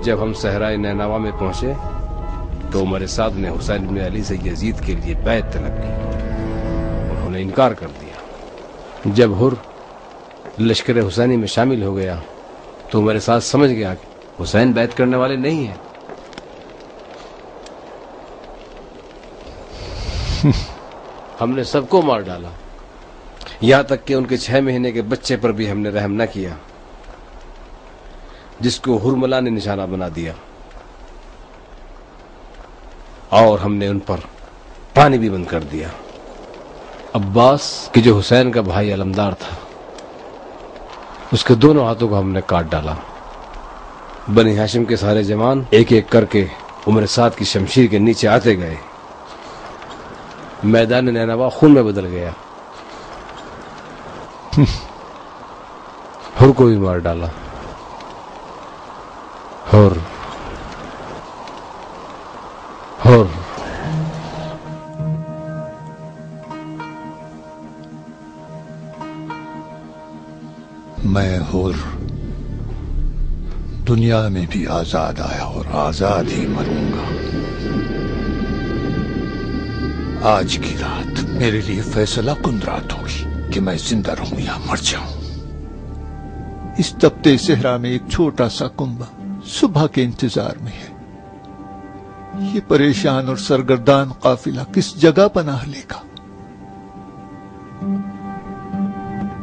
جب ہم صحرائے نینوا میں پہنچے تو عمر سعد نے حسین بن علی سے یزید کے لیے بیعت طلب کی، انہوں نے انکار کر دیا۔ جب حر لشکر حسینی میں شامل ہو گیا تو عمر سعد سمجھ گیا کہ حسین بیعت کرنے والے نہیں ہیں۔ ہم نے سب کو مار ڈالا، یہاں تک کہ ان کے 6 مہینے کے بچے پر بھی ہم نے رحم نہ کیا، جس کو ہرملا نے نشانہ بنا دیا، اور ہم نے ان پر پانی بھی بند کر دیا۔ عباس کہ جو حسین کا بھائی علمدار تھا، اس کے دونوں ہاتھوں کو ہم نے کاٹ ڈالا۔ بنی ہاشم کے سارے جوان ایک ایک کر کے عمر سعد کی شمشیر کے نیچے آتے گئے۔ میدان نینوا خون میں بدل گیا۔ حر کو بھی مار ڈالا۔ حر میں حر دنیا میں بھی آزاد آیا اور آزاد ہی مروں گا۔ آج کی رات میرے لیے فیصلہ کن رات ہوگی کہ میں زندہ رہوں یا مر جاؤں۔ اس تپتے صحرا میں ایک چھوٹا سا کنبہ صبح کے انتظار میں ہے۔ یہ پریشان اور سرگردان قافلہ کس جگہ پناہ لے گا؟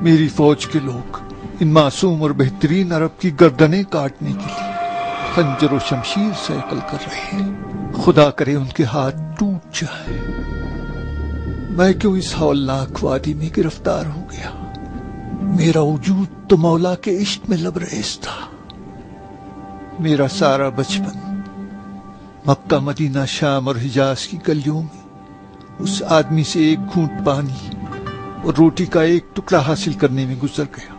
میری فوج کے لوگ ان معصوم اور بہترین عرب کی گردنیں کاٹنے کے لیے خنجر و شمشیر سے عقل کر رہے ہیں۔ خدا کرے ان کے ہاتھ ٹوٹ جائیں۔ میں کیوں اس ہولناک وادی میں گرفتار ہو گیا؟ میرا وجود تو مولا کے عشق میں لبریز تھا۔ میرا سارا بچپن مکہ، مدینہ، شام اور حجاز کی گلیوں میں اس آدمی سے ایک گھونٹ پانی اور روٹی کا ایک ٹکڑا حاصل کرنے میں گزر گیا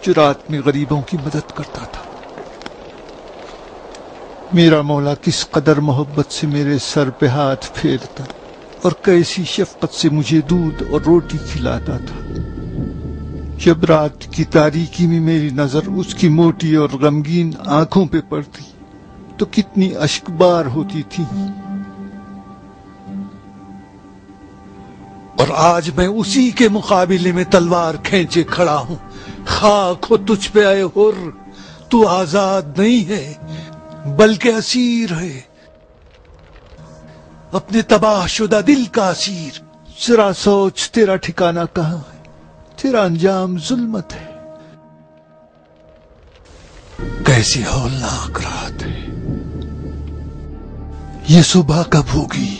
جو رات میں غریبوں کی مدد کرتا تھا۔ میرا مولا کس قدر محبت سے میرے سر پہ ہاتھ پھیرتا اور کیسی شفقت سے مجھے دودھ اور روٹی کھلاتا تھا۔ جب رات کی تاریکی میں میری نظر اس کی موٹی اور غمگین آنکھوں پہ پڑتی تو کتنی اشکبار ہوتی تھی، اور آج میں اسی کے مقابلے میں تلوار کھینچے کھڑا ہوں۔ خاک ہو تجھ پہ اے حر، تو آزاد نہیں ہے بلکہ اسیر ہے، اپنے تباہ شدہ دل کا اسیر۔ ذرا سوچ تیرا ٹھکانہ کہاں ہے، تیرا انجام ظلمت ہے۔ کیسی ہولناک رات ہے، یہ صبح کب ہوگی؟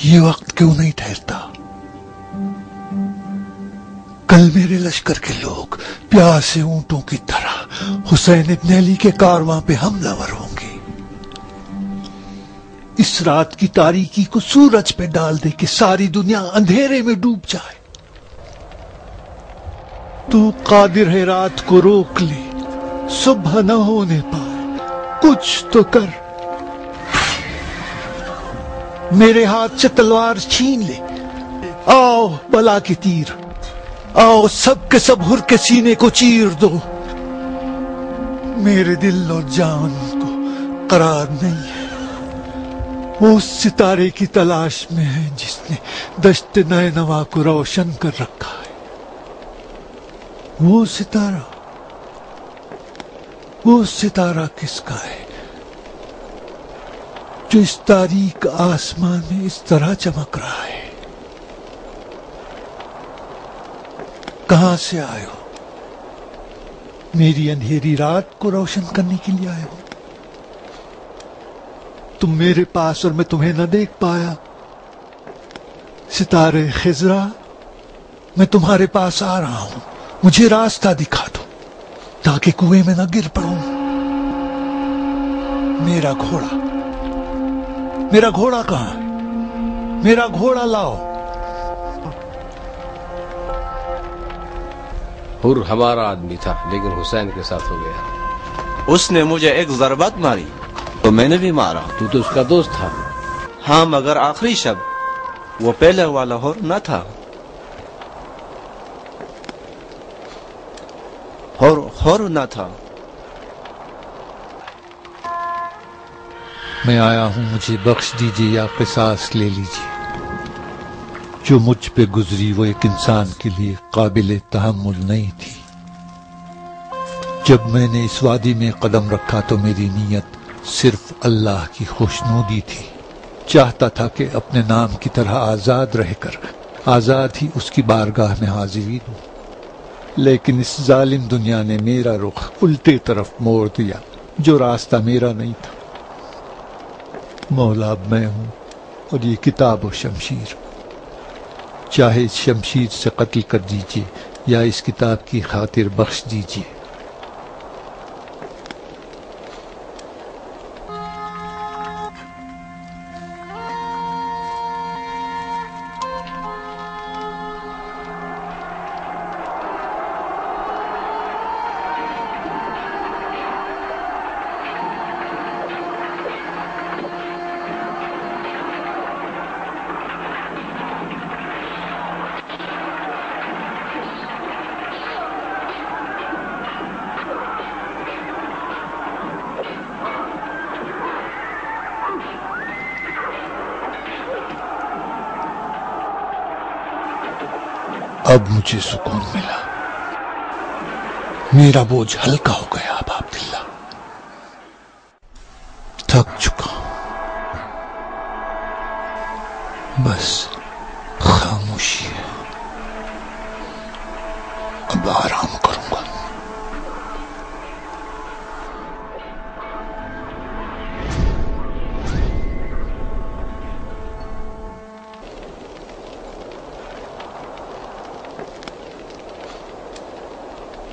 یہ وقت کیوں نہیں ٹھہرتا؟ کل میرے لشکر کے لوگ پیاسے اونٹوں کی طرح حسین ابن علی کے کارواں پہ حملہ ور ہوں گے۔ اس رات کی تاریکی کو سورج پہ ڈال دے کہ ساری دنیا اندھیرے میں ڈوب جائے۔ تو قادر ہے رات کو روک لے، صبح نہ ہونے پائے، کچھ تو کر۔ میرے ہاتھ سے تلوار چھین لے۔ آؤ بلا کے تیر، آؤ سب کے سب حر کے سینے کو چیر دو۔ میرے دل اور جان کو قرار نہیں ہے۔ وہ اس ستارے کی تلاش میں ہے جس نے دشت نینوا کو روشن کر رکھا ہے۔ وہ ستارہ کس کا ہے جو اس تاریک آسمان میں اس طرح چمک رہا ہے؟ کہاں سے آئے ہو؟ میری اندھیری رات کو روشن کرنے کے لیے آئے ہو؟ تم میرے پاس اور میں تمہیں نہ دیکھ پایا۔ ستارے خضرا، میں تمہارے پاس آ رہا ہوں، مجھے راستہ دکھا دو تاکہ کنویں میں نہ گر پڑوں۔ میرا گھوڑا کہاں ہے؟ میرا گھوڑا لاؤ۔ حر ہمارا آدمی تھا لیکن حسین کے ساتھ ہو گیا۔ اس نے مجھے ایک ضربت ماری تو میں نے بھی مارا۔ تو اس کا دوست تھا۔ ہاں، مگر آخری شب وہ پہلے والا حر نہ تھا۔ حر نہ تھا، میں آیا ہوں، مجھے بخش دیجیے یا قصاص لے لیجیے۔ جو مجھ پہ گزری وہ ایک انسان کے لیے قابل تحمل نہیں تھی۔ جب میں نے اس وادی میں قدم رکھا تو میری نیت صرف اللہ کی خوشنودی تھی۔ چاہتا تھا کہ اپنے نام کی طرح آزاد رہ کر آزاد ہی اس کی بارگاہ میں حاضری دوں، لیکن اس ظالم دنیا نے میرا رخ الٹے طرف موڑ دیا، جو راستہ میرا نہیں تھا۔ مولا اب میں ہوں اور یہ کتاب و شمشیر، چاہے اس شمشیر سے قتل کر دیجیے یا اس کتاب کی خاطر بخش دیجیے۔ اب مجھے سکون ملا، میرا بوجھ ہلکا ہو گیا۔ اب عبداللہ تھک چکا ہوں، بس خاموشی ہے، اب آرام کروں گا۔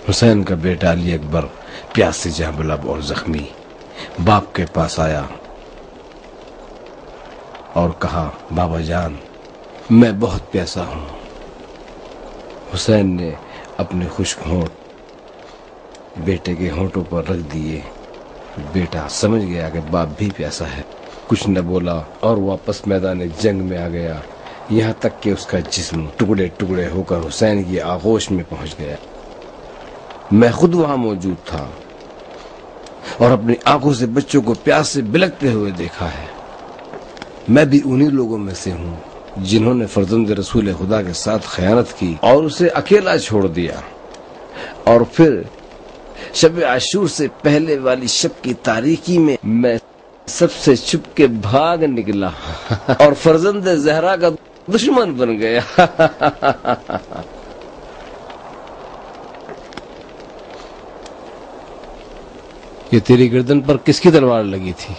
حسین کا بیٹا علی اکبر پیاس سے جاں بلب اور زخمی باپ کے پاس آیا اور کہا، بابا جان میں بہت پیاسا ہوں۔ حسین نے اپنے خشک ہونٹ بیٹے کے ہونٹوں پر رکھ دیے۔ بیٹا سمجھ گیا کہ باپ بھی پیاسا ہے، کچھ نہ بولا اور واپس میدان جنگ میں آ گیا، یہاں تک کہ اس کا جسم ٹکڑے ٹکڑے ہو کر حسین کی آغوش میں پہنچ گیا۔ میں خود وہاں موجود تھا اور اپنی آنکھوں سے بچوں کو پیاس سے بلکتے ہوئے دیکھا ہے۔ میں بھی انہی لوگوں میں سے ہوں جنہوں نے فرزند رسول خدا کے ساتھ خیانت کی اور اسے اکیلا چھوڑ دیا، اور پھر شب عاشور سے پہلے والی شب کی تاریکی میں سب سے چھپ کے بھاگ نکلا اور فرزند زہرا کا دشمن بن گیا۔ یہ تیری گردن پر کس کی تلوار لگی تھی؟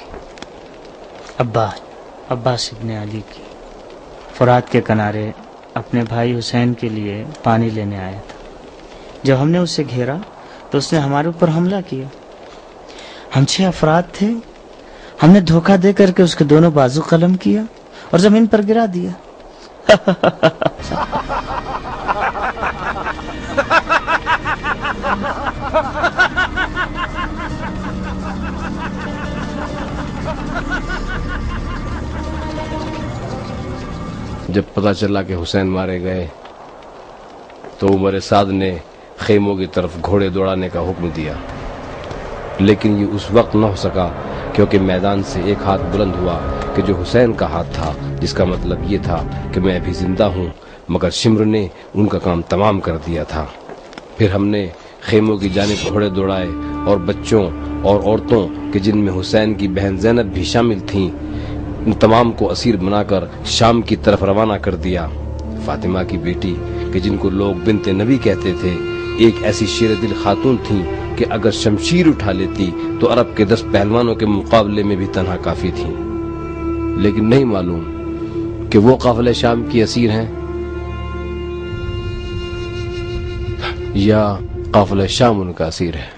عباس ابن علی کی۔ فرات کے کنارے اپنے بھائی حسین کے لیے پانی لینے آیا تھا۔ جب ہم نے اسے گھیرا تو اس نے ہمارے اوپر حملہ کیا۔ ہم 6 افراد تھے، ہم نے دھوکہ دے کر کے اس کے دونوں بازو قلم کیا اور زمین پر گرا دیا۔ جب پتہ چلا کہ حسین مارے گئے تو عمر سعد نے خیموں کی طرف گھوڑے دوڑانے کا حکم دیا، لیکن یہ اس وقت نہ ہو سکا کیونکہ میدان سے ایک ہاتھ بلند ہوا کہ جو حسین کا ہاتھ تھا، جس کا مطلب یہ تھا کہ میں ابھی زندہ ہوں، مگر شمر نے ان کا کام تمام کر دیا تھا۔ پھر ہم نے خیموں کی جانب گھوڑے دوڑائے اور بچوں اور عورتوں کہ جن میں حسین کی بہن زینب بھی شامل تھیں، ان تمام کو اسیر بنا کر شام کی طرف روانہ کر دیا۔ فاطمہ کی بیٹی کہ جن کو لوگ بنت نبی کہتے تھے، ایک ایسی شیر دل خاتون تھیں کہ اگر شمشیر اٹھا لیتی تو عرب کے 10 پہلوانوں کے مقابلے میں بھی تنہا کافی تھیں، لیکن نہیں معلوم کہ وہ قافلہ شام کی اسیر ہیں یا قافلہ شام ان کا اسیر ہے۔